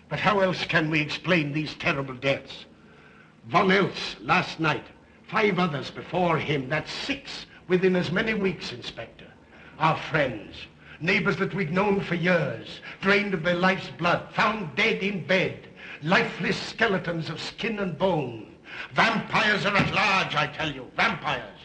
But how else can we explain these terrible deaths? One else last night, 5 others before him. That's 6 within as many weeks, Inspector. Our friends, neighbors that we'd known for years, drained of their life's blood, found dead in bed, lifeless skeletons of skin and bone. Vampires are at large, I tell you, vampires.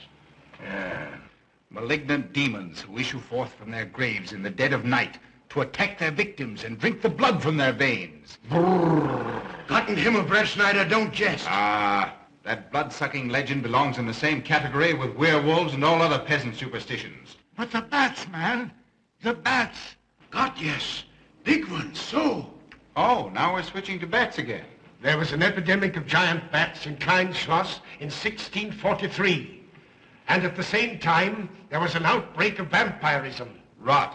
Malignant demons who issue forth from their graves in the dead of night to attack their victims and drink the blood from their veins. Cotton Himmelbrecht, Schneider, don't jest. That blood-sucking legend belongs in the same category with werewolves and all other peasant superstitions. But the bats, man. The bats. God, yes. Big ones, so. Oh, now we're switching to bats again. There was an epidemic of giant bats in Kleinschloss in 1643. And at the same time, there was an outbreak of vampirism. Rot.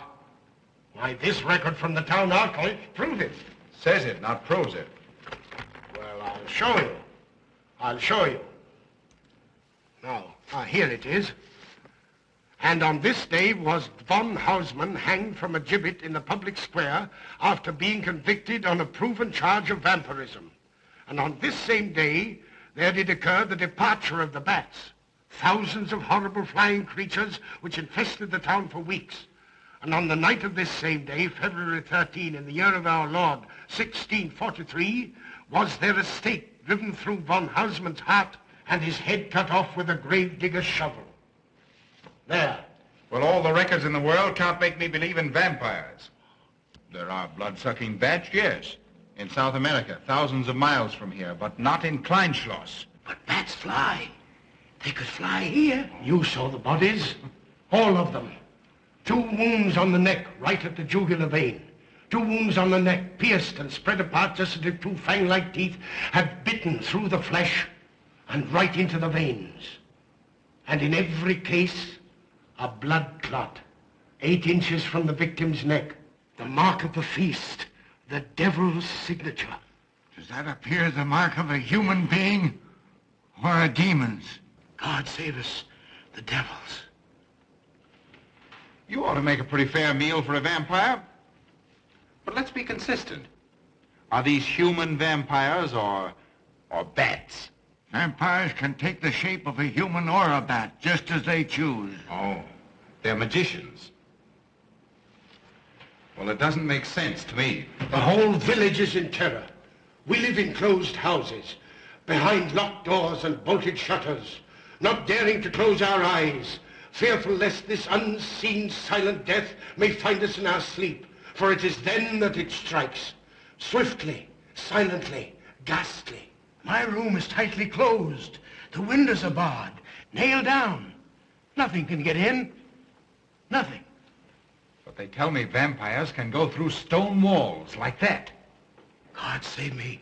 Why, this record from the town archive proves it. Says it, not proves it. Well, I'll show you. I'll show you. Now, here it is. And on this day was von Hausmann hanged from a gibbet in the public square after being convicted on a proven charge of vampirism. And on this same day, there did occur the departure of the bats. Thousands of horrible flying creatures which infested the town for weeks. And on the night of this same day, February 13, in the year of our Lord, 1643, was there a stake driven through von Hausmann's heart and his head cut off with a grave digger's shovel. There. Well, all the records in the world can't make me believe in vampires. There are blood-sucking bats, yes. In South America, thousands of miles from here, but not in Kleinschloss. But bats fly. They could fly here. You saw the bodies. All of them. 2 wounds on the neck, right at the jugular vein. 2 wounds on the neck, pierced and spread apart just as if 2 fang-like teeth had bitten through the flesh and right into the veins. And in every case, a blood clot, 8 inches from the victim's neck. The mark of the feast, the devil's signature. Does that appear the mark of a human being or a demon's? God save us, the devil's. You ought to make a pretty fair meal for a vampire. But let's be consistent. Are these human vampires or bats? Vampires can take the shape of a human or a bat, just as they choose. Oh, they're magicians. Well, it doesn't make sense to me. The whole village is in terror. We live in closed houses, behind locked doors and bolted shutters, not daring to close our eyes, fearful lest this unseen silent death may find us in our sleep, for it is then that it strikes, swiftly, silently, ghastly. My room is tightly closed. The windows are barred, nailed down. Nothing can get in. Nothing. But they tell me vampires can go through stone walls like that. God save me,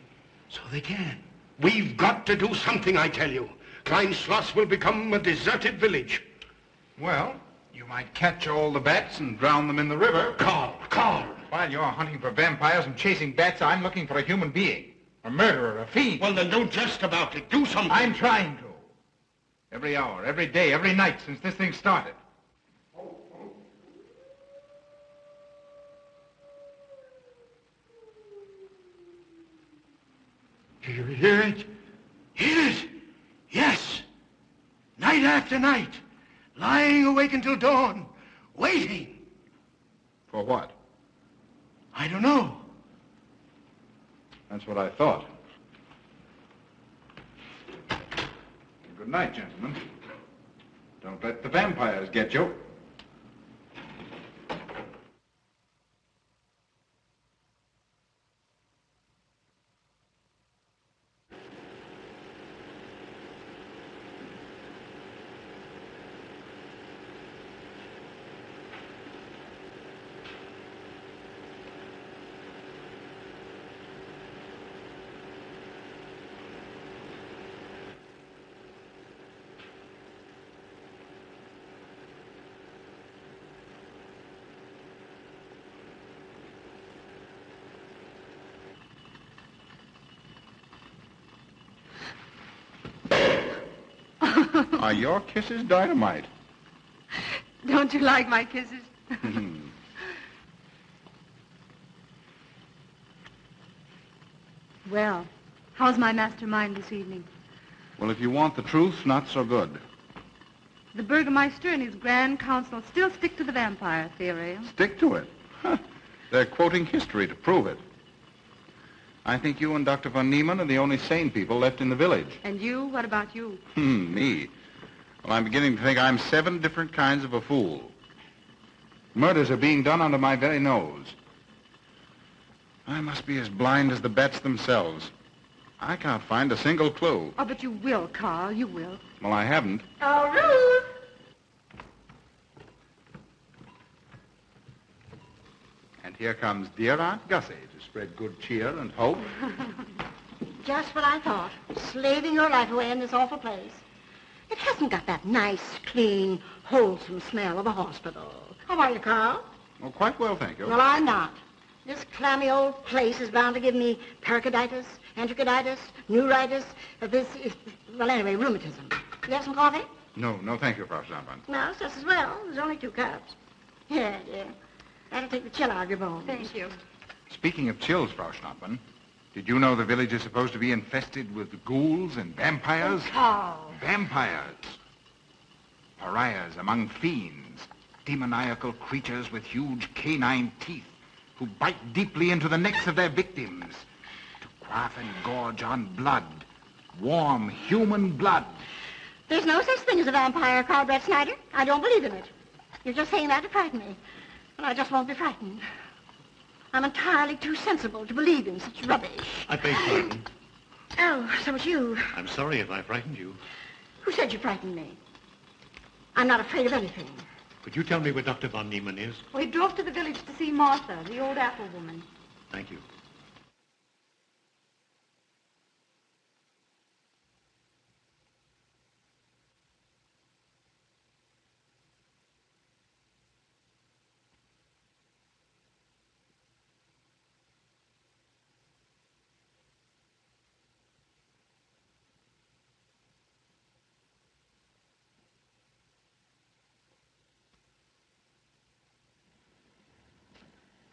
so they can. We've got to do something, I tell you. Kleinschloss will become a deserted village. Well, You might catch all the bats and drown them in the river. Carl. While you're hunting for vampires and chasing bats, I'm looking for a human being. A murderer, a fiend. Well, then don't jest about it. Do something. I'm trying to. Every hour, every day, every night since this thing started. Do you hear it? Hear it? Yes. Night after night. Lying awake until dawn. Waiting. For what? I don't know. That's what I thought. Good night, gentlemen. Don't let the vampires get you. Are your kisses dynamite? Don't you like my kisses? Well, how's my mastermind this evening? Well, if you want the truth, not so good. The Burgermeister and his Grand Council still stick to the vampire theory. Stick to it. Huh. They're quoting history to prove it. I think you and Dr. von Niemann are the only sane people left in the village. And you? What about you? Me? Well, I'm beginning to think I'm 7 different kinds of a fool. Murders are being done under my very nose. I must be as blind as the bats themselves. I can't find a single clue. Oh, but you will, Carl. You will. Well, I haven't. Oh, Ruth! And here comes dear Aunt Gussie to spread good cheer and hope. Just what I thought. Slaving your life away in this awful place. It hasn't got that nice, clean, wholesome smell of a hospital. How are you, Carl? Oh, quite well, thank you. Well, I'm not. This clammy old place is bound to give me pericarditis, enterocolitis, neuritis, well, anyway, rheumatism. You have some coffee? No, thank you, Frau Stampmann. No, just as well. There's only 2 cups. Here, dear. That'll take the chill out of your bones. Thank you. Speaking of chills, Frau Stampmann, did you know the village is supposed to be infested with ghouls and vampires? Oh, Carl. Vampires. Pariahs among fiends. Demoniacal creatures with huge canine teeth who bite deeply into the necks of their victims to quaff and gorge on blood. Warm human blood. There's no such thing as a vampire, Carl Brett Snyder. I don't believe in it. You're just saying that to frighten me. And I just won't be frightened. I'm entirely too sensible to believe in such rubbish. I beg pardon. Oh, so it's you. I'm sorry if I frightened you. Who said you frightened me? I'm not afraid of anything. Could you tell me where Dr. von Niemann is? Well, he drove to the village to see Martha, the old apple woman. Thank you.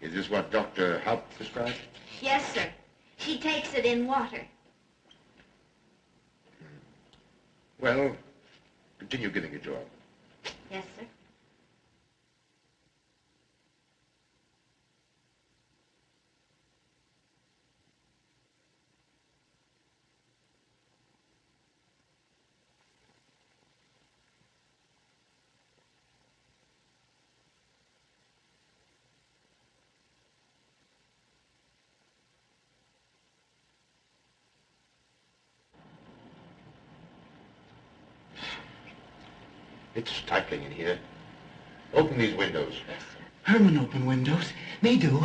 Is this what Dr. Haupt prescribed? Yes, sir. She takes it in water. Well, continue giving it to her. Yes, sir. It's stifling in here. Open these windows. Yes, sir. Herman open windows. Me do.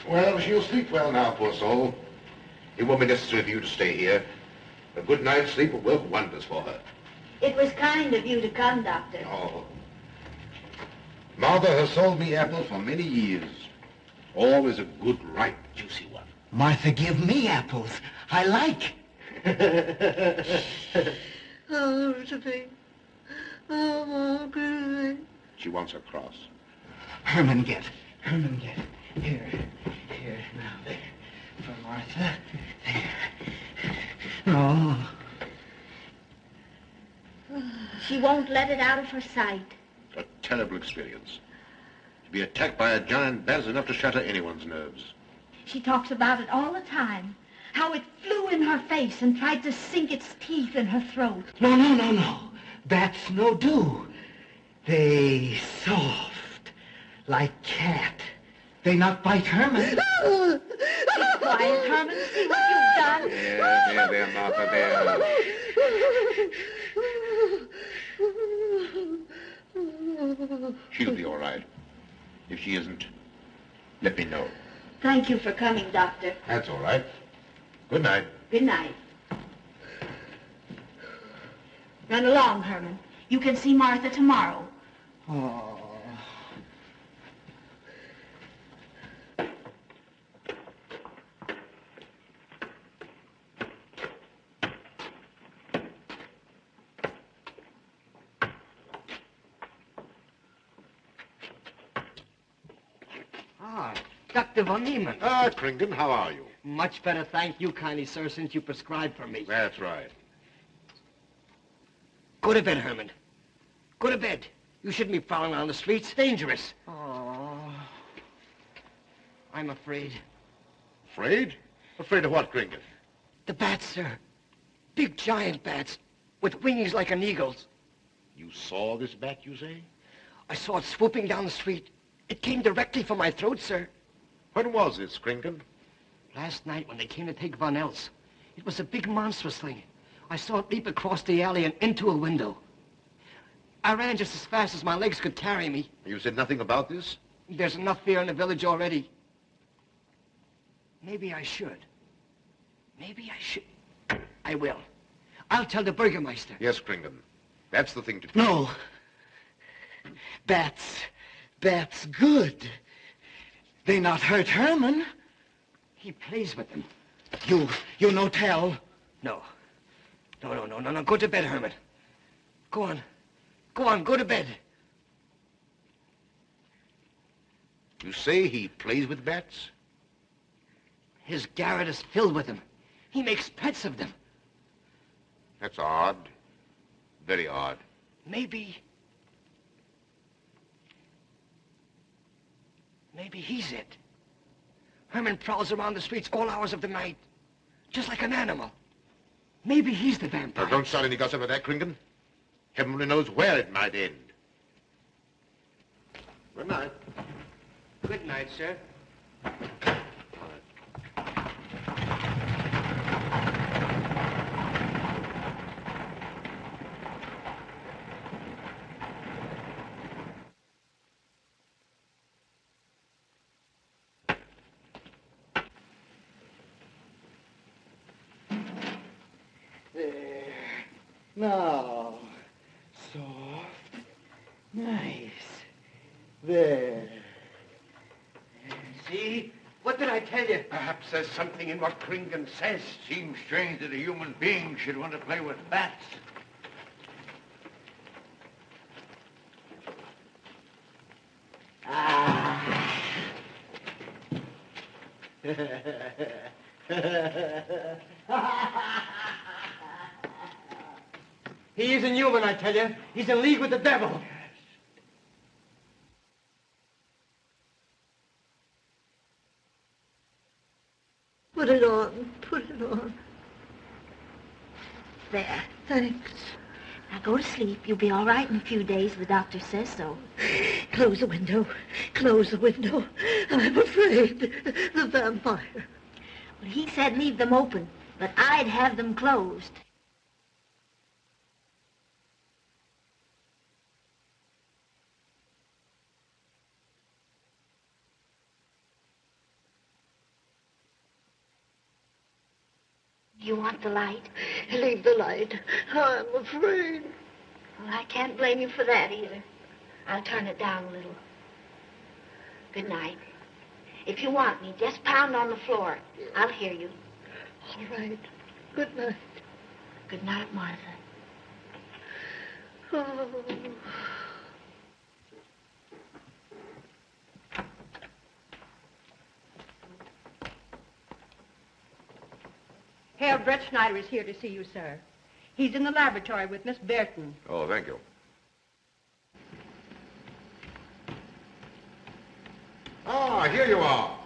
Well, she'll sleep Sleep well now, poor soul. It won't be necessary for you to stay here. A good night's sleep will work wonders for her. It was kind of you to come, Doctor. Oh. Martha has sold me apples for many years. Always a good, ripe, juicy one. Martha, give me apples. I like. Oh, Josephine. Oh, Josephine. She wants her cross. Herman, get. Herman, get. Here. Here. Now, there. For Martha. There. Oh. She won't let it out of her sight. A terrible experience. To be attacked by a giant bat is enough to shatter anyone's nerves. She talks about it all the time. How it flew in her face and tried to sink its teeth in her throat. No. Bats no do. They soft, like cat. They not bite Herman. Be quiet, Herman. See what you've done. There, Martha, there. She'll be all right. If she isn't, let me know. Thank you for coming, Doctor. That's all right. Good night. Good night. Run along, Herman. You can see Martha tomorrow. Oh. Dr. von Niemann. Ah, Kringen, how are you? Much better, thank you kindly, sir, since you prescribed for me. That's right. Go to bed, Herman. Go to bed. You shouldn't be prowling around the streets. Dangerous. Oh. I'm afraid. Afraid? Afraid of what, Kringen? The bats, sir. Big giant bats with wings like an eagle's. You saw this bat, you say? I saw it swooping down the street. It came directly for my throat, sir. When was this, Kringen? Last night when they came to take Von Els. It was a big monstrous thing. I saw it leap across the alley and into a window. I ran just as fast as my legs could carry me. You said nothing about this? There's enough fear in the village already. Maybe I should. Maybe I should. I will. I'll tell the Burgermeister. Yes, Kringen. That's the thing to do. No. Bats good. They not hurt Herman. He plays with them. You no tell. No. No. Go to bed, Herman. Go on, go to bed. You say he plays with bats? His garret is filled with them. He makes pets of them. That's odd. Very odd. Maybe he's it. Herman prowls around the streets all hours of the night, just like an animal. Maybe he's the vampire. Now, don't start any gossip of that, Kringen. Heaven only knows where it might end. Good night. Good night, sir. Now, soft, nice. There. See? What did I tell you? Perhaps there's something in what Kringen says. Seems strange that a human being should want to play with bats. He isn't human, I tell you. He's in league with the devil. Put it on. There. Thanks. Now go to sleep. You'll be all right in a few days. The doctor says so. Close the window. I'm afraid. The vampire. Well, he said leave them open, but I'd have them closed. You want the light? Leave the light. I'm afraid. Well, I can't blame you for that either. I'll turn it down a little. Good night. If you want me, just pound on the floor. I'll hear you. All right. Good night. Good night, Martha. Oh. Herr Brett Schneider is here to see you, sir. He's in the laboratory with Miss Burton. Oh, thank you. Ah, here you are.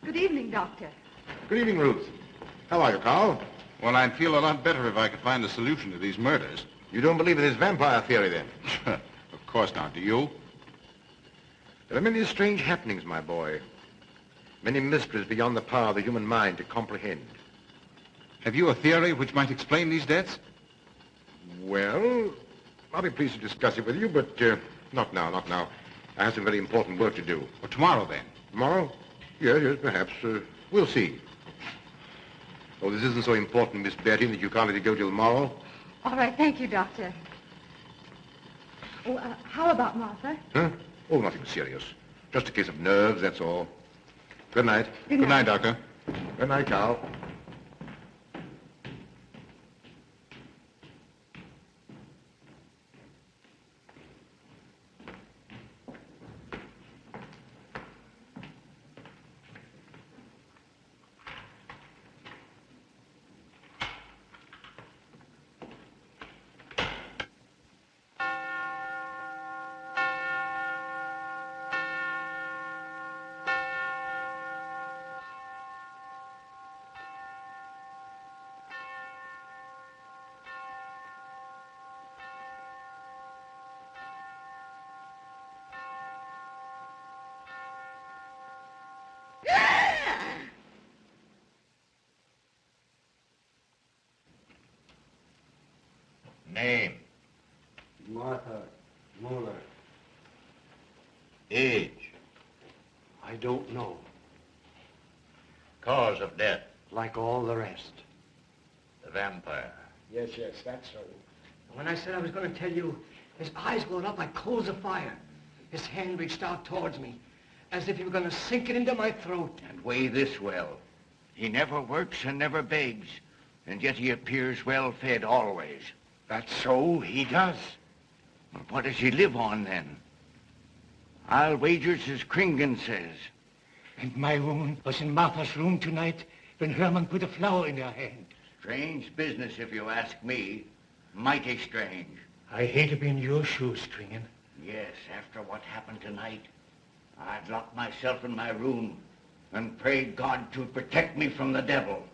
Good evening, Doctor. Good evening, Ruth. How are you, Carl? Well, I'd feel a lot better if I could find a solution to these murders. You don't believe in this vampire theory, then? Of course not. Do you? There are many strange happenings, my boy. Many mysteries beyond the power of the human mind to comprehend. Have you a theory which might explain these deaths? Well, I'll be pleased to discuss it with you, but not now, not now. I have some very important work to do. Well, tomorrow, then. Tomorrow? Yes, perhaps. We'll see. Oh, this isn't so important, Miss Betty, that you can't let it go till tomorrow. All right, thank you, Doctor. Oh, how about Martha? Huh? Oh, nothing serious. Just a case of nerves, that's all. Good night. Good night, Doctor. Good night, Carl. Name? Martha Muller. Age? I don't know. Cause of death? Like all the rest. The vampire? Yes, that's so. When I said I was going to tell you, his eyes glowed up like coals of fire. His hand reached out towards me, as if he were going to sink it into my throat. And weigh this well. He never works and never begs, and yet he appears well-fed always. That's so, he does. Well, what does he live on, then? I'll wager it's as Kringen says. And my woman was in Martha's room tonight when Herman put a flower in her hand. Strange business, if you ask me. Mighty strange. I hate to be in your shoes, Kringen. Yes, after what happened tonight, I'd lock myself in my room and pray God to protect me from the devil.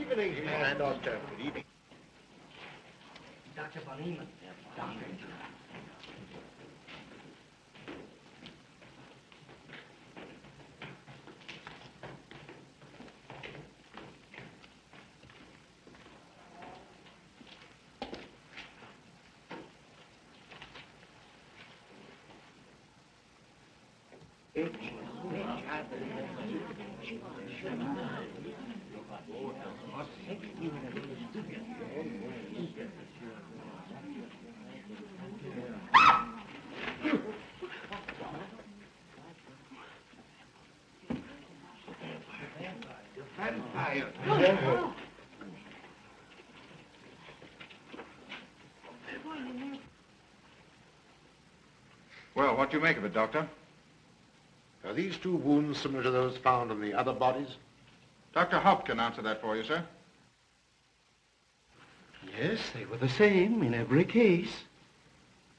Good evening, Doctor. Good evening. Dr. von Niemann. Doctor. Vampire. Well, what do you make of it, Doctor? Are these two wounds similar to those found on the other bodies? Dr. Haupt can answer that for you, sir. Yes, they were the same in every case.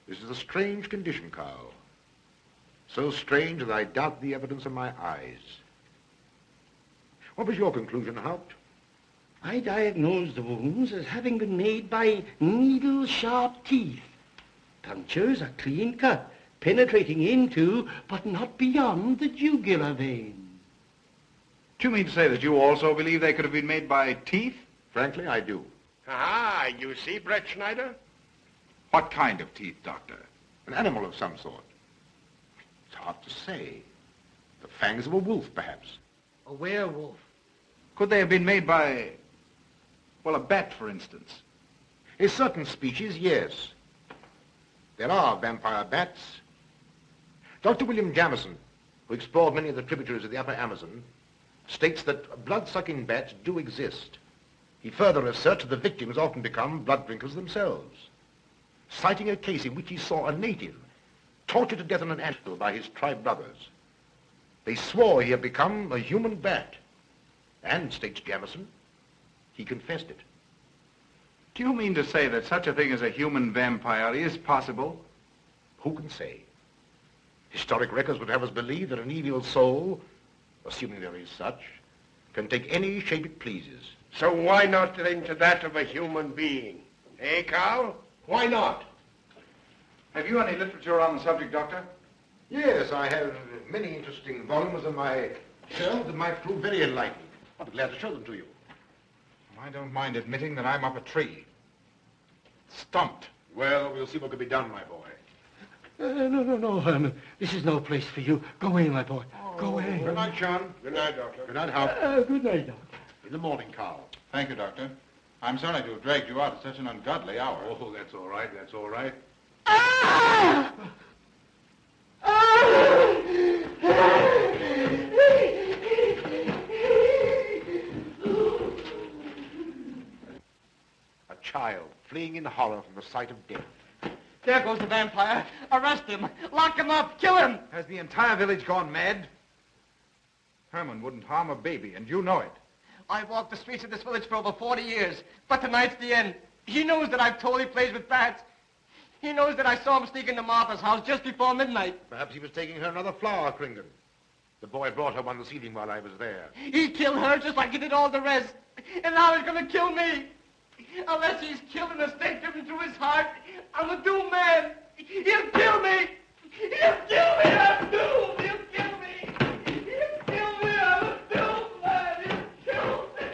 This is a strange condition, Carl. So strange that I doubt the evidence of my eyes. What was your conclusion, Haupt? I diagnosed the wounds as having been made by needle-sharp teeth. Punctures are clean cut, penetrating into, but not beyond, the jugular vein. Do you mean to say that you also believe they could have been made by teeth? Frankly, I do. Ah, you see, Brett Schneider? What kind of teeth, Doctor? An animal of some sort. It's hard to say. The fangs of a wolf, perhaps. A werewolf. Could they have been made by, well, a bat, for instance? A certain species, yes. There are vampire bats. Dr. William Jamison, who explored many of the tributaries of the upper Amazon, states that blood-sucking bats do exist. He further asserts that the victims often become blood drinkers themselves, citing a case in which he saw a native tortured to death on an anthill by his tribe brothers. They swore he had become a human bat, and, states Jamison, he confessed it. Do you mean to say that such a thing as a human vampire is possible? Who can say? Historic records would have us believe that an evil soul, assuming there is such, can take any shape it pleases. So why not think to that of a human being? Eh, Carl? Why not? Have you any literature on the subject, Doctor? Yes, I have many interesting volumes on my shelf that might prove very enlightening. I'll be glad to show them to you. I don't mind admitting that I'm up a tree. Stumped. Well, we'll see what can be done, my boy. No, Herman. This is no place for you. Go away, my boy. Go away. Good night, John. Good night, Doctor. Good night, Hop. Good night, Doctor. In the morning, Carl. Thank you, Doctor. I'm sorry to have dragged you out at such an ungodly hour. Oh, that's all right. That's all right. A child fleeing in horror from the sight of death. There goes the vampire. Arrest him. Lock him up. Kill him. Has the entire village gone mad? Herman wouldn't harm a baby, and you know it. I've walked the streets of this village for over 40 years, but tonight's the end. He knows that I've told he plays with bats. He knows that I saw him sneak into Martha's house just before midnight. Perhaps he was taking her another flower, Kringan. The boy brought her one this evening while I was there. He killed her just like he did all the rest. And now he's going to kill me. Unless he's killed and a stake driven through his heart, I'm a doomed man. He'll kill me. He'll kill me. I'm doomed. He'll kill me. He'll kill me. I'm a doomed man. He'll kill me.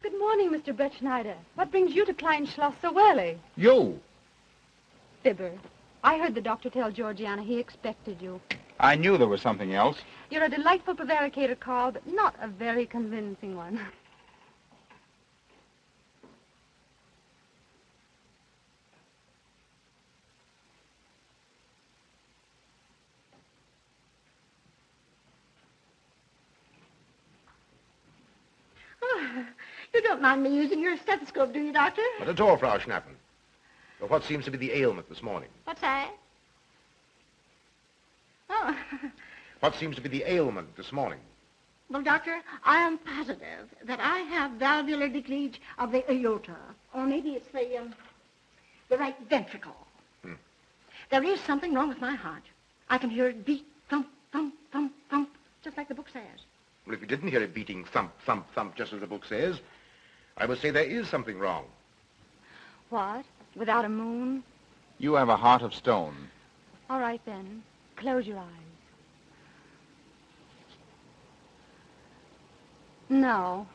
Good morning, Mr. Brett Schneider. What brings you to Kleinschloss so early? You? Fibber, I heard the doctor tell Georgiana he expected you. I knew there was something else. You're a delightful prevaricator, Carl, but not a very convincing one. You don't mind me using your stethoscope, do you, Doctor? Not at all, Frau Schnappen. But what seems to be the ailment this morning? What's that? Oh. What seems to be the ailment this morning? Well, Doctor, I am positive that I have valvular leakage of the aorta. Or maybe it's the right ventricle. There is something wrong with my heart. I can hear it beat, thump, thump, thump, thump, just like the book says. Well, if you didn't hear it beating thump, thump, thump, just as the book says, I would say there is something wrong. What? Without a moon? You have a heart of stone. All right, then. Close your eyes. No.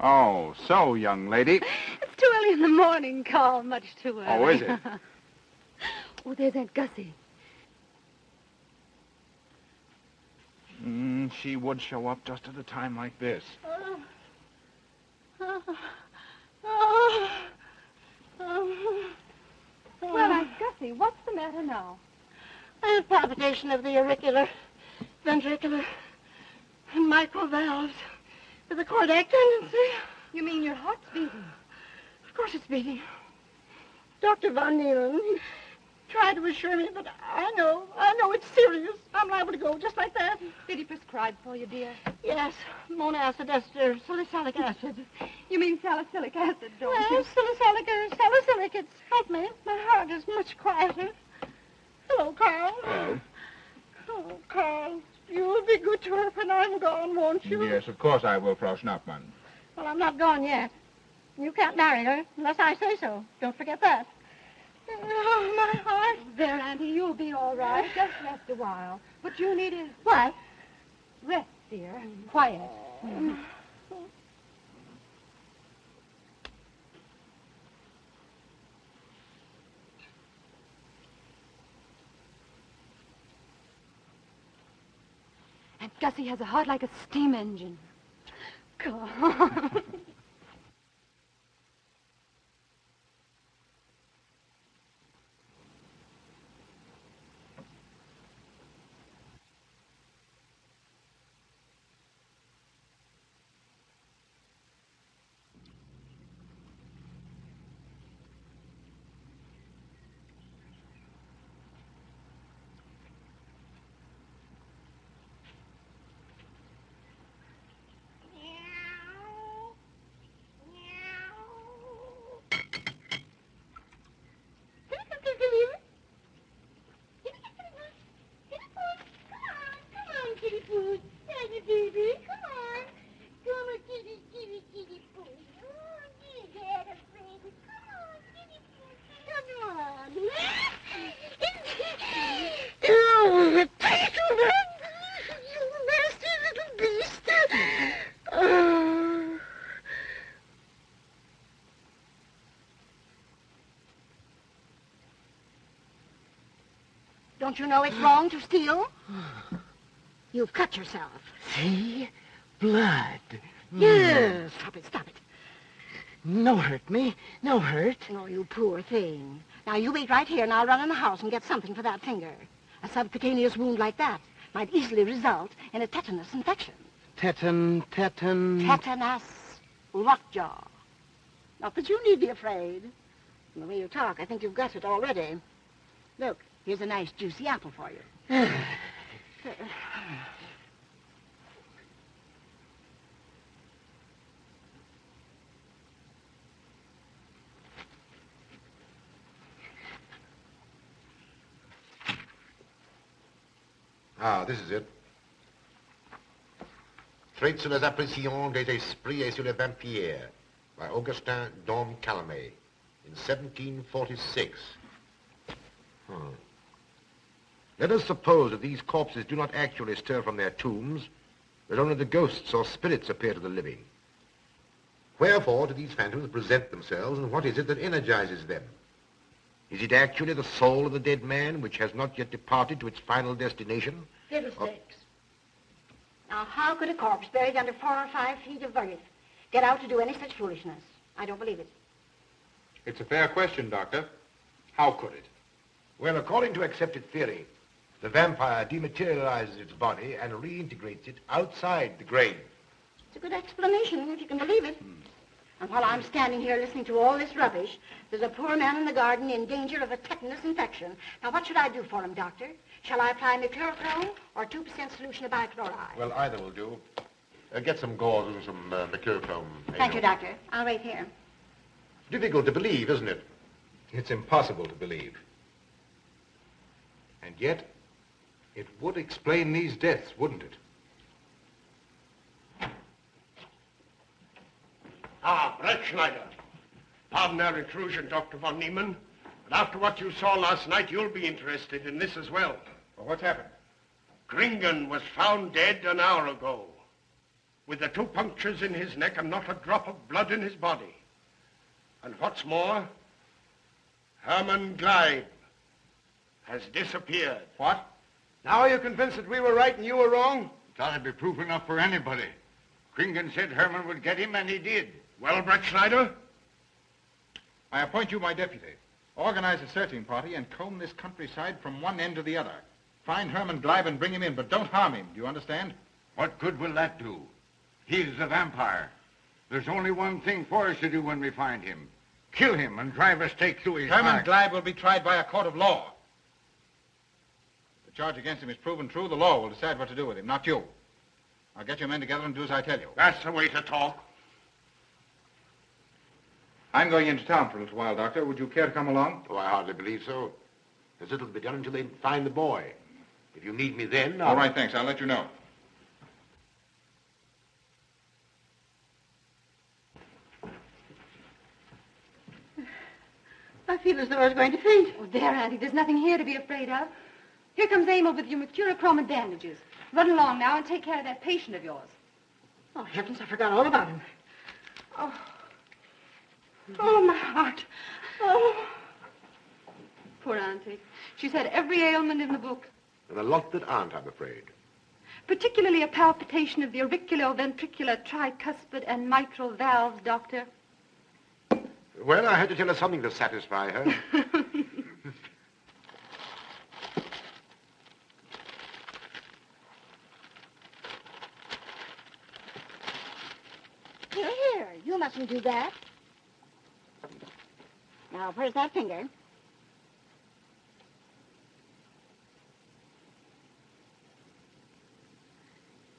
Oh, so, young lady. It's too early in the morning, Carl. Much too early. Oh, is it? Oh, there's Aunt Gussie. She would show up just at a time like this. Well, Aunt Gussie, what's the matter now? I have palpitation of the auricular, ventricular, and microvalves with a cardiac tendency. You mean your heart's beating? Of course it's beating. Dr. Von Neelen tried to assure me, but I know it's serious. I'm liable to go just like that. Did he prescribe for you, dear? Yes, monacid ester, salicylic acid. You mean salicylic acid, don't you? Yes, salicylic. It's helped me. My heart is much quieter. Hello, Carl. Hello. Oh, Carl, you'll be good to her when I'm gone, won't you? Yes, of course I will, Frau Schnappmann. Well, I'm not gone yet. You can't marry her unless I say so. Don't forget that. Oh, my heart. There, Auntie, you'll be all right. Just rest a while. What you need is... What? Rest, dear. Quiet. Aunt Gussie has a heart like a steam engine. Go on. Don't you know it's wrong to steal? You've cut yourself. See? Blood. Yes. Stop it. No hurt me. No hurt. Oh, you poor thing. Now, you wait right here, and I'll run in the house and get something for that finger. A subcutaneous wound like that might easily result in a tetanus infection. Tetanus. Lockjaw. Not that you need be afraid. From the way you talk, I think you've got it already. Look, here's a nice juicy apple for you. Ah, this is it. Traits sur les impressions des esprits et sur les vampires by Augustin Dom Calame in 1746. Let us suppose that these corpses do not actually stir from their tombs, but only the ghosts or spirits appear to the living. Wherefore do these phantoms present themselves, and what is it that energizes them? Is it actually the soul of the dead man which has not yet departed to its final destination? Fiddlesticks. Now, how could a corpse buried under 4 or 5 feet of earth get out to do any such foolishness? I don't believe it. It's a fair question, Doctor. How could it? Well, according to accepted theory, the vampire dematerializes its body and reintegrates it outside the grave. It's a good explanation, if you can believe it. And while I'm standing here listening to all this rubbish, there's a poor man in the garden in danger of a tetanus infection. Now, what should I do for him, Doctor? Shall I apply mercurochrome or 2% solution of bichloride? Well, either will do. Get some gauze and some mercurochrome. Thank you, Doctor. I'll wait here. Difficult to believe, isn't it? It's impossible to believe. And yet, it would explain these deaths, wouldn't it? Ah, Brett Schneider. Pardon our intrusion, Dr. von Niemann, but after what you saw last night, you'll be interested in this as well. Well, what's happened? Gringen was found dead an hour ago, with the 2 punctures in his neck and not a drop of blood in his body. And what's more, Hermann Gleib has disappeared. What? Now are you convinced that we were right and you were wrong? Thought it'd be proof enough for anybody. Kringen said Herman would get him, and he did. Well, Brett Schneider? I appoint you my deputy. Organize a searching party and comb this countryside from one end to the other. Find Herman Gleib and bring him in, but don't harm him. Do you understand? What good will that do? He's the vampire. There's only one thing for us to do when we find him. Kill him and drive a stake through his Herman heart. Gleib will be tried by a court of law. If the charge against him is proven true, the law will decide what to do with him, not you. I'll get your men together and do as I tell you. That's the way to talk. I'm going into town for a little while, Doctor. Would you care to come along? Oh, I hardly believe so. There's little to be done until they find the boy. If you need me then, All right, thanks. I'll let you know. I feel as though I was going to faint. Oh, there, Auntie. There's nothing here to be afraid of. Here comes Emil with your mercurochrome and bandages. Run along now and take care of that patient of yours. Oh, heavens, I forgot all about him. Oh, my heart. Oh. Poor Auntie. She's had every ailment in the book. And a lot that aren't, I'm afraid. Particularly a palpitation of the auriculoventricular, tricuspid, and mitral valves, Doctor. Well, I had to tell her something to satisfy her. Here, you mustn't do that. Now, where's that finger?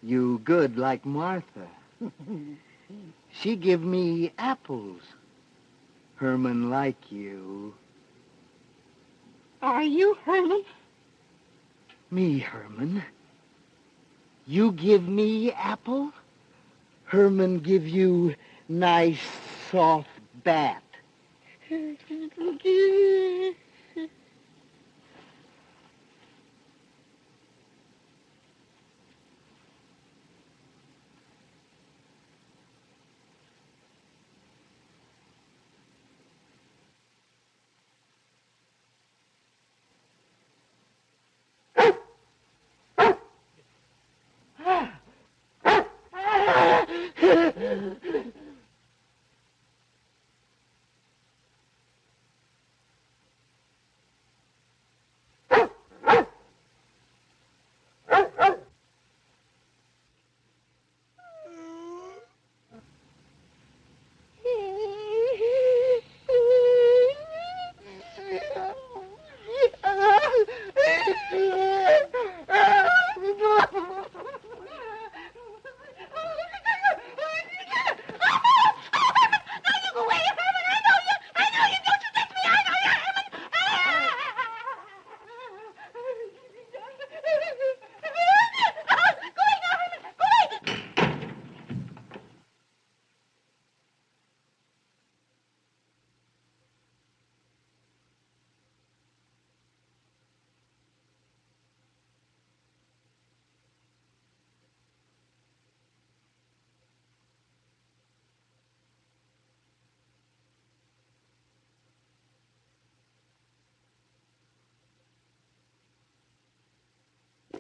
You good like Martha. She give me apples. Herman like you. Are you Herman? Me, Herman. You give me apple? Herman give you nice soft bat.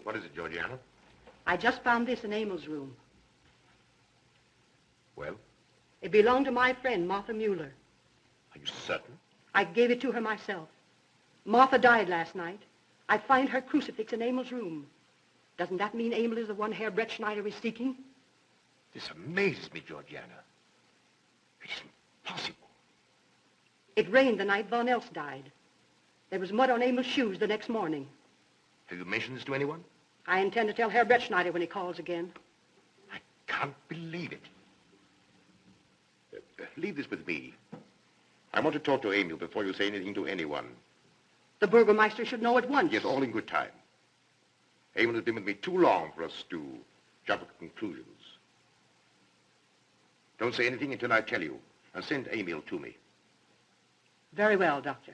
What is it, Georgiana? I just found this in Emil's room. Well, It belonged to my friend, Martha Mueller. are you certain? I gave it to her myself. Martha died last night. I find her crucifix in Emil's room. Doesn't that mean Emil is the one Herr Brett Schneider is seeking? This amazes me, Georgiana. It isn't possible. It rained the night Von Elst died. There was mud on Emil's shoes the next morning. Have you mentioned this to anyone? I intend to tell Herr Brett Schneider when he calls again. I can't believe it. Leave this with me. I want to talk to Emil before you say anything to anyone. The Burgomaster should know at once. Yes, all in good time. Emil has been with me too long for us to jump at conclusions. Don't say anything until I tell you, and send Emil to me. Very well, Doctor.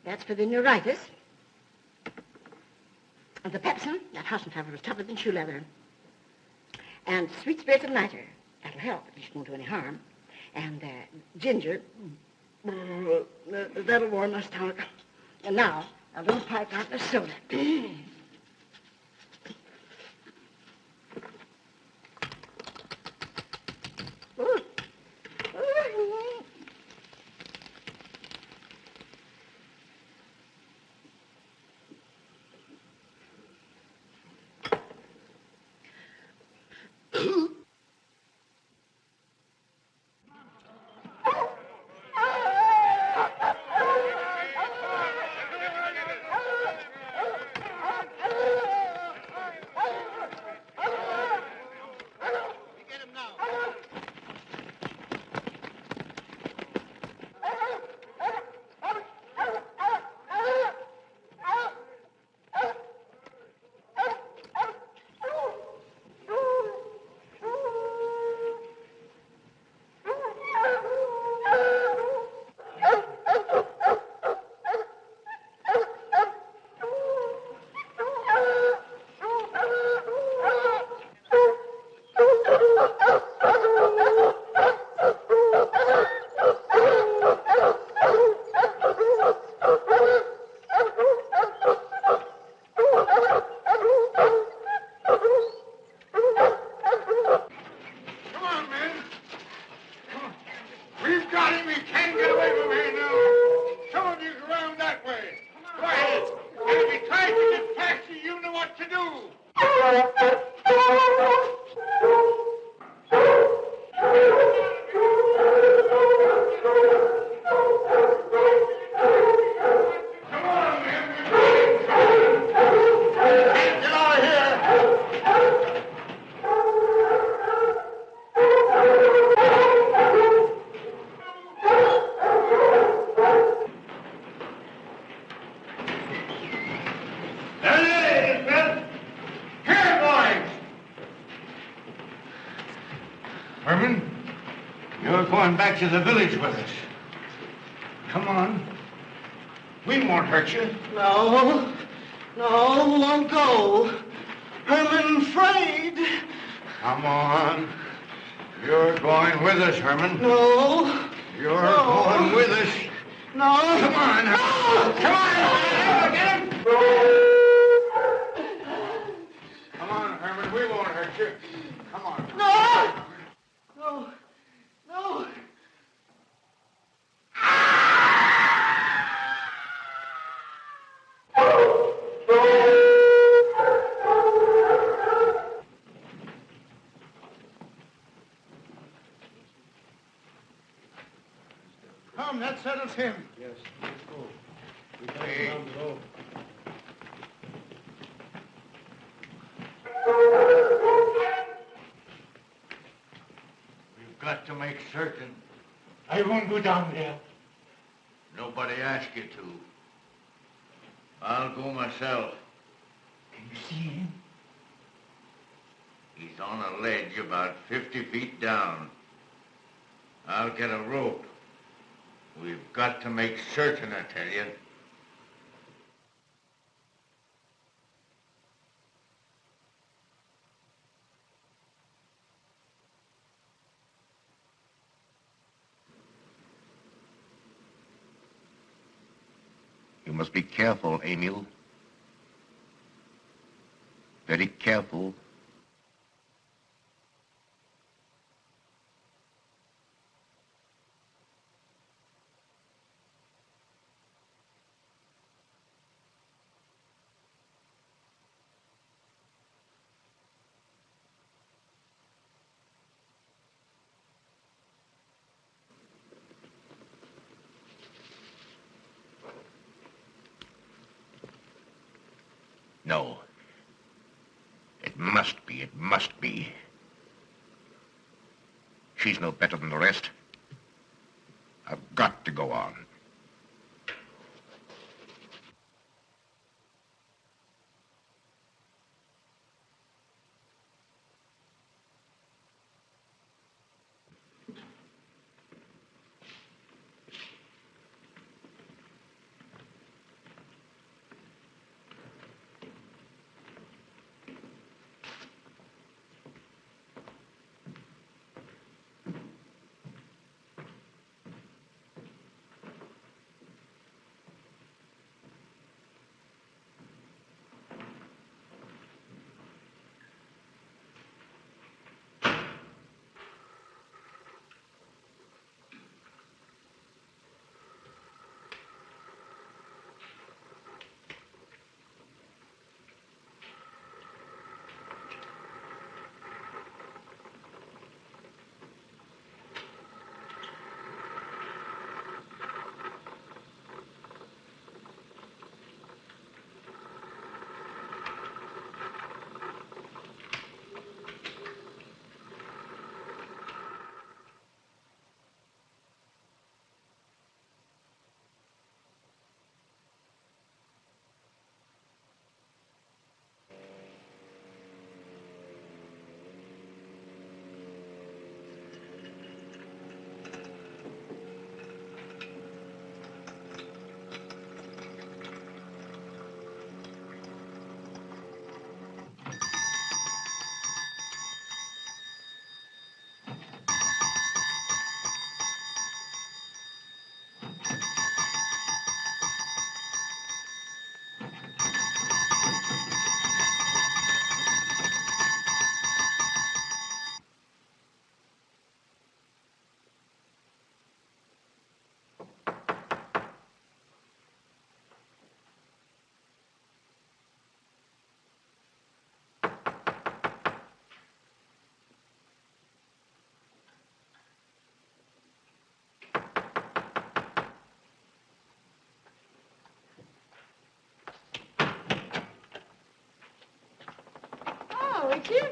That's for the neuritis. And the pepsin, that Hassenpfeffer was tougher than shoe leather. And sweet spirits of nitre. That'll help, at least won't do any harm. And ginger, that'll warm my stomach. And now, a little pipe out of soda. Herman, you're going back to the village with us. Come on. We won't hurt you. No, won't go. Herman afraid. Come on. You're going with us, Herman. No. You're going with us. No. Come on. No. Come on. Get him. Come on, Herman. We won't hurt you. Come on. No. Come, that settles him. Yes, let's go. We got him down below. We've got to make certain. I won't go down there. Nobody asked you to. I'll go myself. Can you see him? He's on a ledge about 50 feet down. I'll get a rope. We've got to make certain, I tell you. You must be careful, Emil. Very careful. No. It must be. She's no better than the rest. I've got to go on.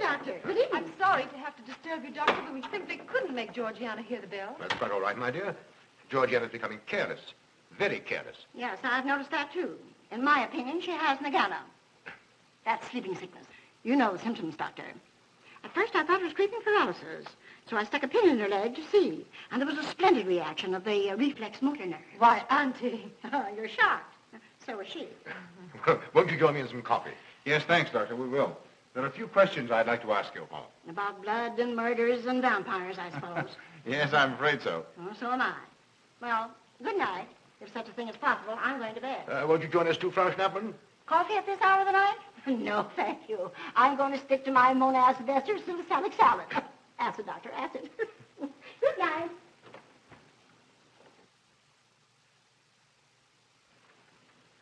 Doctor. Good evening. I'm sorry to have to disturb you, Doctor, but we simply couldn't make Georgiana hear the bell. That's quite all right, my dear. Georgiana's becoming careless. Very careless. Yes, I've noticed that, too. In my opinion, she has nagana. That's sleeping sickness. You know the symptoms, Doctor. At first, I thought it was creeping paralysis, so I stuck a pin in her leg to see. And there was a splendid reaction of the reflex motor nerve. Why, Auntie. You're shocked. So was she. Won't you join me in some coffee? Yes, thanks, Doctor. We will. There are a few questions I'd like to ask you, Paul. About blood and murders and vampires, I suppose. Yes, I'm afraid so. Oh, so am I. Well, good night. If such a thing is possible, I'm going to bed. Won't you join us too, Frau Schnappmann? Coffee at this hour of the night? No, thank you. I'm going to stick to my Monacid ester salicylic salad. Acid, Doctor, acid. Good night.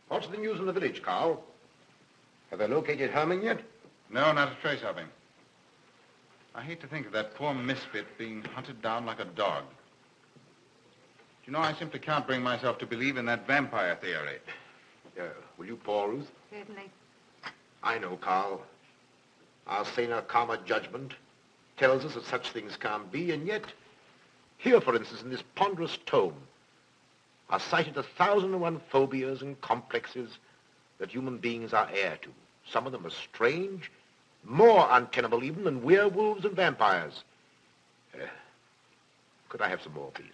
What's the news in the village, Carl? Have they located Herman yet? No, not a trace of him. I hate to think of that poor misfit being hunted down like a dog. You know, I simply can't bring myself to believe in that vampire theory. Will you pour, Ruth? Certainly. I know, Carl. Our saner, calmer judgment tells us that such things can't be, and yet, here, for instance, in this ponderous tome, are cited 1,001 phobias and complexes that human beings are heir to. Some of them are strange, more untenable even than werewolves and vampires. Could I have some more, please?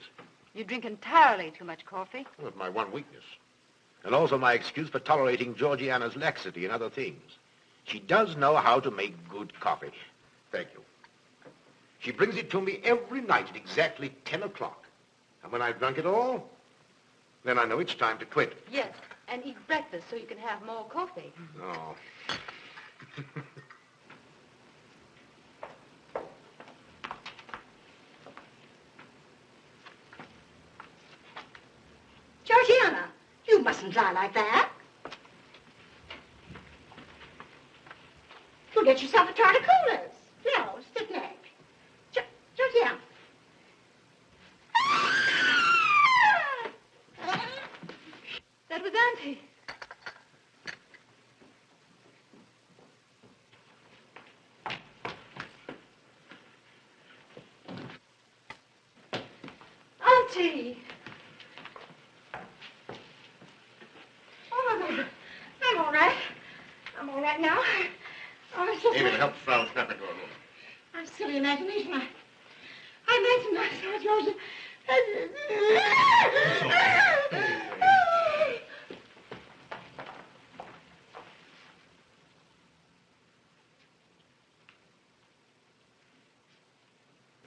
You drink entirely too much coffee. Well, it's my one weakness. And also my excuse for tolerating Georgiana's laxity and other things. She does know how to make good coffee. Thank you. She brings it to me every night at exactly 10 o'clock. And when I've drunk it all, then I know it's time to quit. Yes, and eat breakfast so you can have more coffee. No. Georgiana, you mustn't lie like that. You'll get yourself a torticollis. No, stiff neck. Georgiana. That was Auntie. Auntie! Oh, I'm all right. I'm all right now. Oh, it's just David, help Frau Schnappmann to her room. I've silly imagination. I imagine myself, Georgia.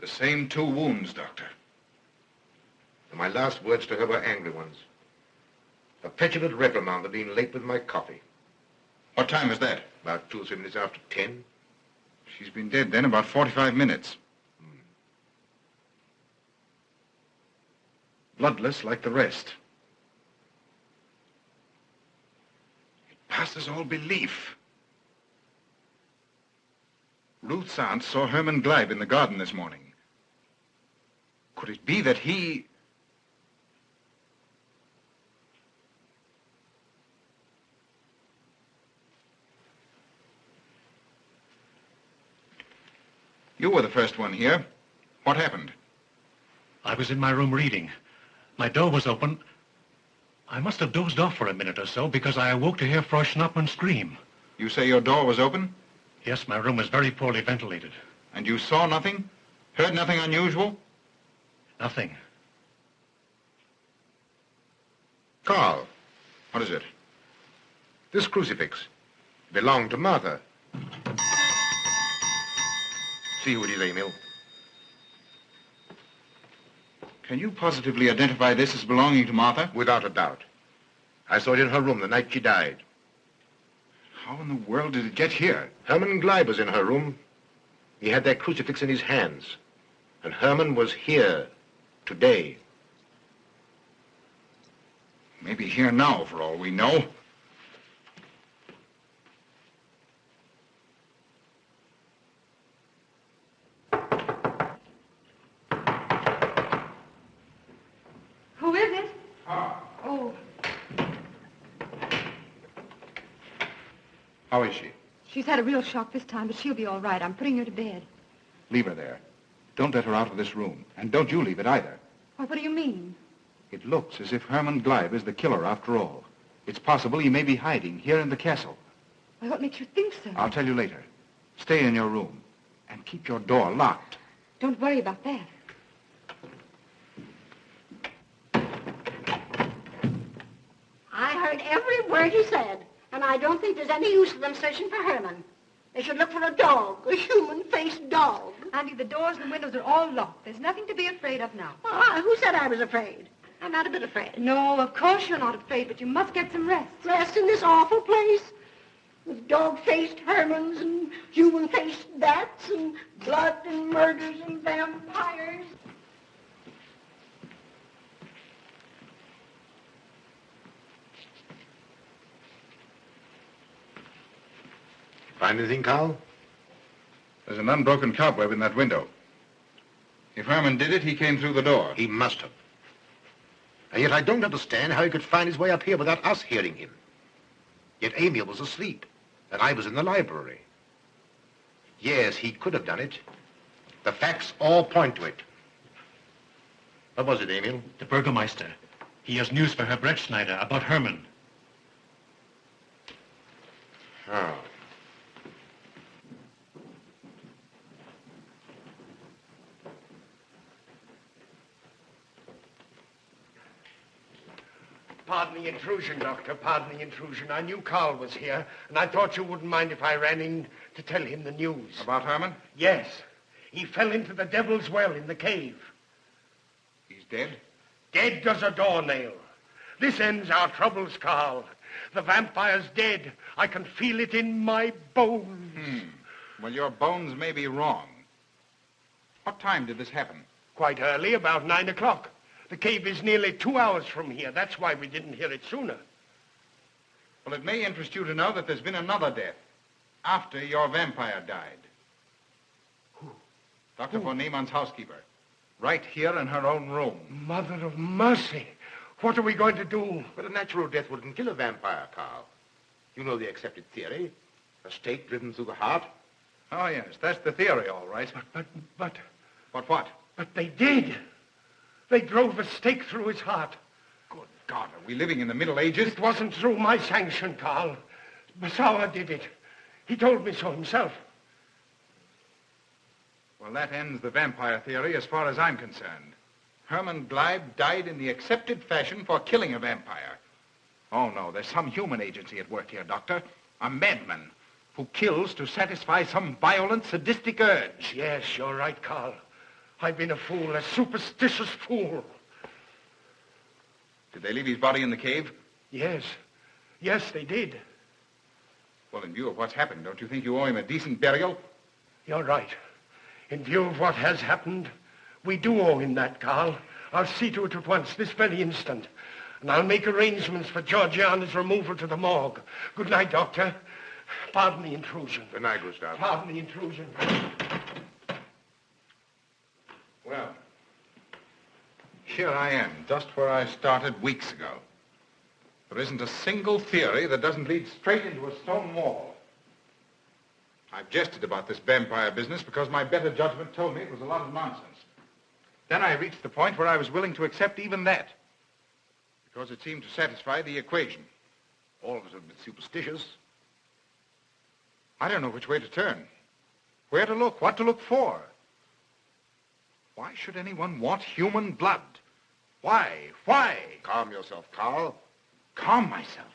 The same 2 wounds, Doctor. And my last words to her were angry ones. A petulant reprimand for being late with my coffee. What time is that? About 2 or 3 minutes after 10. She's been dead then about 45 minutes. Bloodless like the rest. It passes all belief. Ruth's aunt saw Herman Gleib in the garden this morning. Could it be that he... You were the first one here. What happened? I was in my room reading. My door was open. I must have dozed off for a minute or so because I awoke to hear Frau Schnappmann scream. You say your door was open? Yes, my room was very poorly ventilated. And you saw nothing? Heard nothing unusual? Nothing. Carl. What is it? This crucifix belonged to Martha. See who it is, Emil. Can you positively identify this as belonging to Martha? Without a doubt. I saw it in her room the night she died. How in the world did it get here? Herman Gleib was in her room. He had that crucifix in his hands. And Herman was here today. Maybe here now, for all we know. Who is it? Oh, How is she? She's had a real shock this time, but she'll be all right. I'm putting her to bed. Leave her there. Don't let her out of this room. And don't you leave it either. Why, what do you mean? It looks as if Herman Gleib is the killer after all. It's possible he may be hiding here in the castle. Why, what makes you think so? I'll tell you later. Stay in your room and keep your door locked. Don't worry about that. I heard every word he said, and I don't think there's any use for them searching for Herman. They should look for a dog, a human-faced dog. Andy, the doors and windows are all locked. There's nothing to be afraid of now. Well, who said I was afraid? I'm not a bit afraid. No, of course you're not afraid, but you must get some rest. Rest in this awful place? With dog-faced Hermans and human-faced bats and blood and murders and vampires. Find anything, Carl? There's an unbroken cobweb in that window. If Herman did it, he came through the door. He must have. And yet I don't understand how he could find his way up here without us hearing him. Yet Amy was asleep, and I was in the library. Yes, he could have done it. The facts all point to it. What was it, Emil? The Burgermeister. He has news for Herr Brettschneider about Herman. Oh. Pardon the intrusion, Doctor. Pardon the intrusion. I knew Carl was here, and I thought you wouldn't mind if I ran in to tell him the news. About Herman? Yes. He fell into the Devil's Well in the cave. He's dead? Dead as a doornail. This ends our troubles, Carl. The vampire's dead. I can feel it in my bones. Well, your bones may be wrong. What time did this happen? Quite early, about 9 o'clock. The cave is nearly 2 hours from here. That's why we didn't hear it sooner. Well, it may interest you to know that there's been another death after your vampire died. Who? Dr. von Niemann's housekeeper. Right here in her own room. Mother of mercy. What are we going to do? But a natural death wouldn't kill a vampire, Carl. You know the accepted theory. A stake driven through the heart. Oh, yes, that's the theory, all right. But... But what? But they did. They drove a stake through his heart. Good God, are we living in the Middle Ages? It wasn't through my sanction, Carl. Basawa did it. He told me so himself. Well, that ends the vampire theory as far as I'm concerned. Herman Gleib died in the accepted fashion for killing a vampire. Oh, no, there's some human agency at work here, Doctor. A madman who kills to satisfy some violent, sadistic urge. Yes, you're right, Carl. I've been a fool, a superstitious fool. Did they leave his body in the cave? Yes. Yes, they did. Well, in view of what's happened, don't you think you owe him a decent burial? You're right. In view of what has happened, we do owe him that, Carl. I'll see to it at once, this very instant. And I'll make arrangements for Georgiana's removal to the morgue. Good night, Doctor. Pardon the intrusion. Good night, Gustav. Pardon the intrusion. Well, here I am, just where I started weeks ago. There isn't a single theory that doesn't lead straight into a stone wall. I've jested about this vampire business because my better judgment told me it was a lot of nonsense. Then I reached the point where I was willing to accept even that, because it seemed to satisfy the equation. All of us a bit superstitious. I don't know which way to turn, where to look, what to look for. Why should anyone want human blood? Why? Why? Calm yourself, Carl. Calm myself?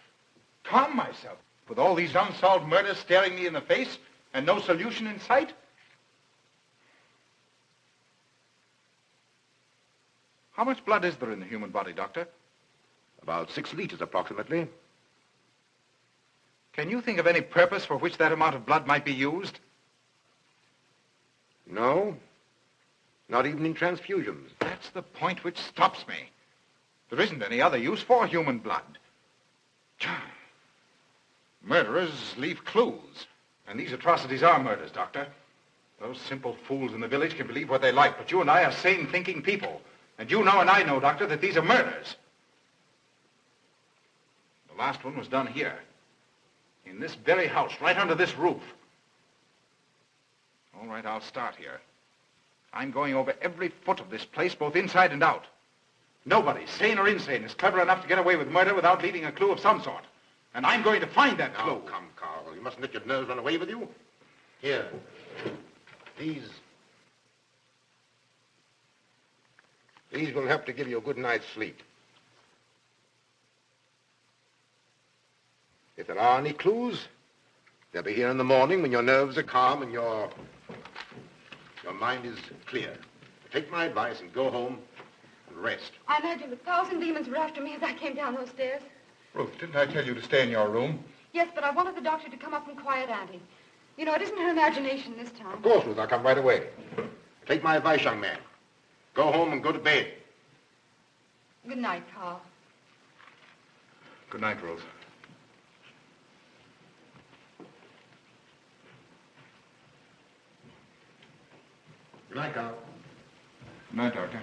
Calm myself? With all these unsolved murders staring me in the face and no solution in sight? How much blood is there in the human body, Doctor? About 6 liters, approximately. Can you think of any purpose for which that amount of blood might be used? No. Not even in transfusions. That's the point which stops me. There isn't any other use for human blood. Murderers leave clues. And these atrocities are murders, Doctor. Those simple fools in the village can believe what they like, but you and I are sane, thinking people. And you know and I know, Doctor, that these are murders. The last one was done here, In this very house, right under this roof. All right, I'll start here. I'm going over every foot of this place, both inside and out. Nobody, sane or insane, is clever enough to get away with murder without leaving a clue of some sort. And I'm going to find that clue. Now, come, Carl. You mustn't let your nerves run away with you. Here. These will help to give you a good night's sleep. If there are any clues, they'll be here in the morning when your nerves are calm and your mind is clear. Take my advice and go home and rest. I imagined 1,000 demons were after me as I came down those stairs. Ruth, didn't I tell you to stay in your room? Yes, but I wanted the doctor to come up and quiet Auntie. You know, it isn't her imagination this time. Of course, Ruth, I'll come right away. Take my advice, young man. Go home and go to bed. Good night, Carl. Good night, Ruth. Good night, Carl. Good night, Doctor.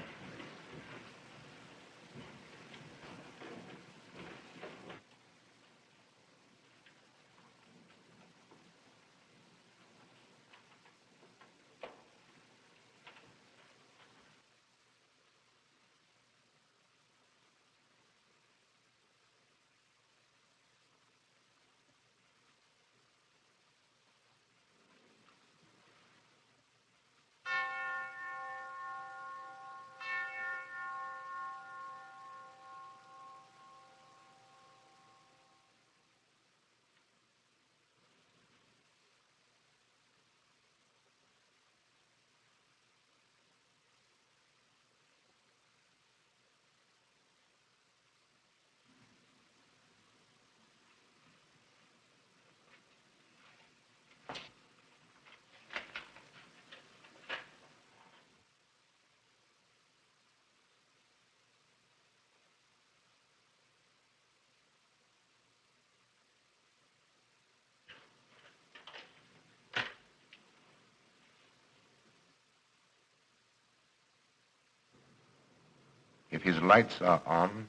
If his lights are on,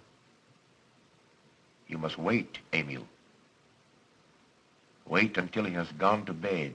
you must wait, Emil. Wait until he has gone to bed.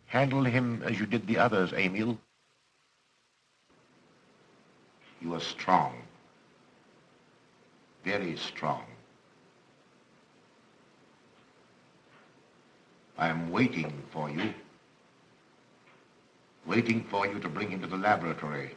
Handle him as you did the others, Emil. You are strong. Very strong. I am waiting for you. Waiting for you to bring him to the laboratory.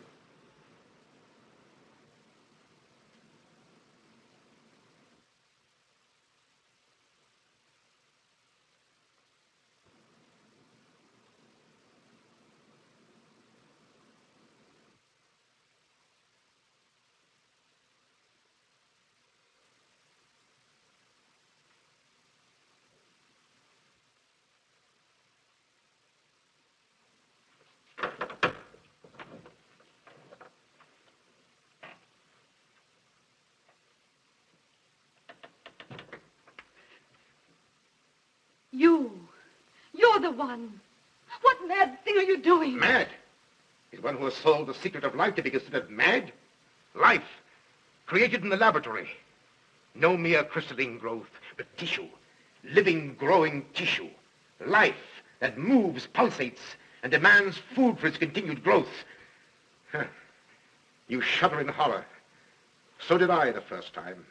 You're the one. What mad thing are you doing? Mad? Is one who has solved the secret of life to be considered mad? Life, created in the laboratory. No mere crystalline growth, but tissue. Living, growing tissue. Life that moves, pulsates, and demands food for its continued growth. Huh. You shudder in horror. So did I the first time.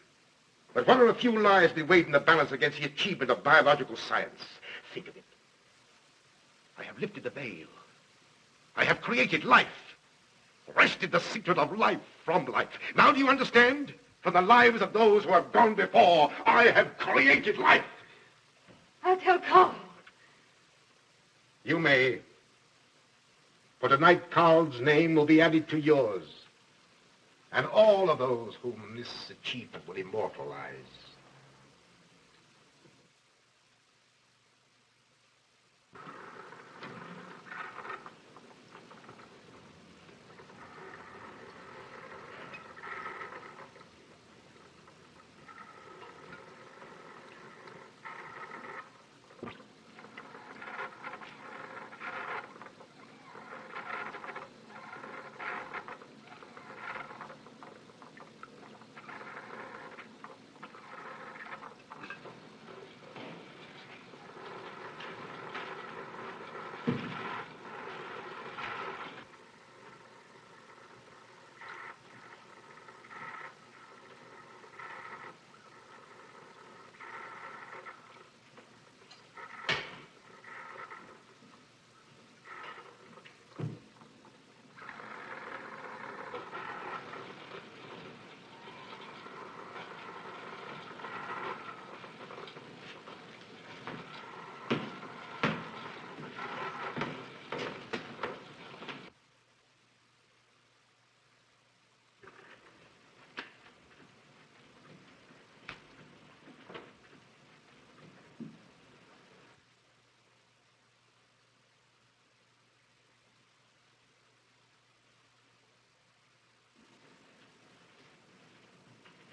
But what are a few lives to be weighed in the balance against the achievement of biological science? Think of it. I have lifted the veil. I have created life. Wrested the secret of life from life. Now do you understand? From the lives of those who have gone before, I have created life. I'll tell Carl. You may. For tonight, Carl's name will be added to yours. And all of those whom this achievement will immortalize.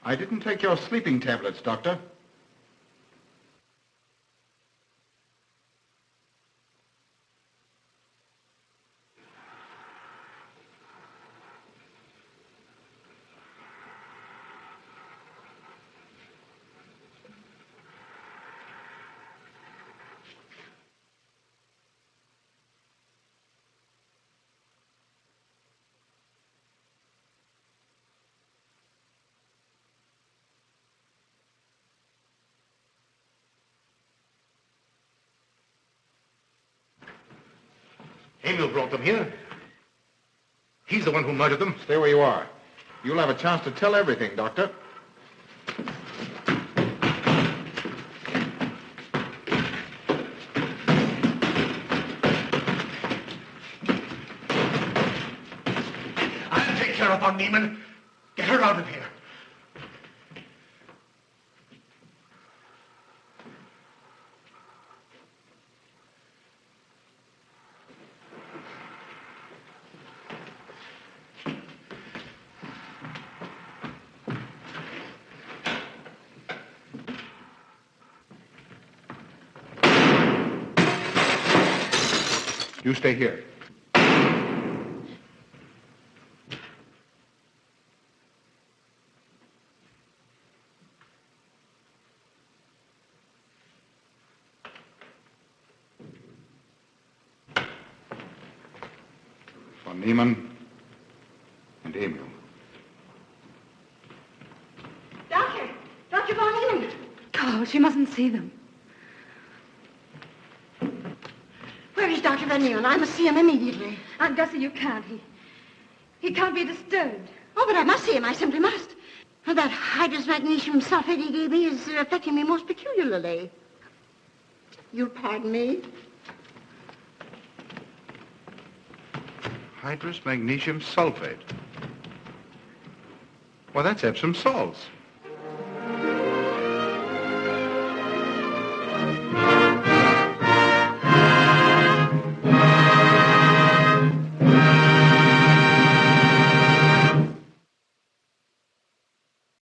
I didn't take your sleeping tablets, Doctor. Emil brought them here. He's the one who murdered them. Stay where you are. You'll have a chance to tell everything, Doctor. I'll take care of Von Niemann. Get her out of here. You stay here. Von Niemann and Emil. Doctor! Dr. Von Niemann! Carl, she mustn't see them. Where is Dr. Von Niemann? I must see him immediately. Aunt Gussie, you can't. He can't be disturbed. Oh, but I must see him. I simply must. That hydrous magnesium sulfate he gave me is affecting me most peculiarly. You'll pardon me? Hydrous magnesium sulfate. Well, that's Epsom salts.